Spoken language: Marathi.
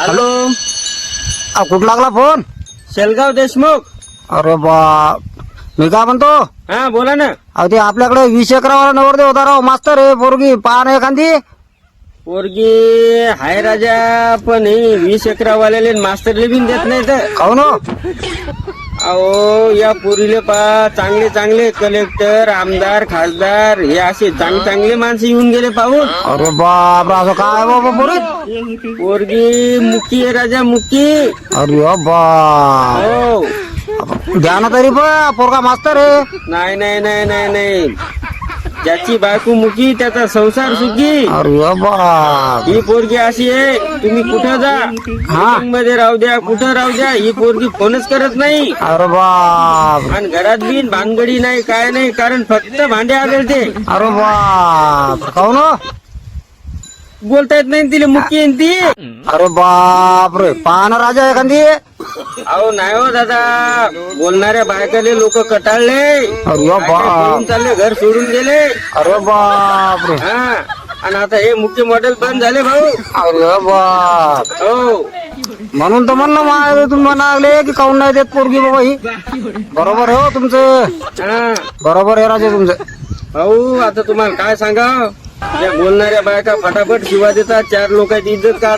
हॅलो. कुठं लागला फोन? शेलगाव देशमुख. अरे बा, मी काय म्हणतो, हा बोला ना. अहो ते आपल्याकडे 20 एकरावाला नवरदेव होता राव, मास्तर आहे पोरगी पहा ना एखादी. पोरगी हाय राजा, पण हे 20 एकरावाल्याले मास्टरले बिन देत नाही तर. खाऊ ना. अहो या पोरीले पा चांगले चांगले कलेक्टर, आमदार, खासदार हे असे चांगले माणसं येऊन गेले पाहून. अरे बाप, असं काय बाबा पोरी? पोरगी मुकी आहे राजा, मुकी. अरे बा, हो. द्या ना तरी पण, पोरगा मास्तर आहे. नाही नाही नाही नाही नाही, ज्याची बायको मुकी त्याचा संसार सुखी. अरे बाप, ही पोरगी अशी आहे, तुम्ही कुठं जा, मीटिंग मध्ये राहू द्या, कुठं राहू द्या, ही पोरगी फोनच करत नाही. अरे बाप, आणि घरात बिन भानगडी नाही, काय नाही, कारण फक्त भांडे आदळते. अरे बाप, खाऊ ना. बोलता येत नाही तिला, मुक्की आहे ती. अरे बाप रे, पहा ना राजा एखादी. अहो नाही हो दादा, बोलणाऱ्या बायकाले लोक कटाळले. अरे बाप, पळून चालले, घर सोडून गेले. अरे बाप रे, हा, आणि आता हे मुख्य मॉडेल बंद झाले भाऊ. अरे बाप. हो. म्हणून तर म्हणलं तुम्ही म्हणाले की काऊन नाही देत पोरगी बाबा ही. बरोबर आहे हो तुमचं, हा बरोबर आहे राजा तुमचं. भाऊ, आता तुम्हाला काय सांगा, या बोलणाऱ्या बायका फटाफट शिवा देतात, 4 लोकांची इज्जत का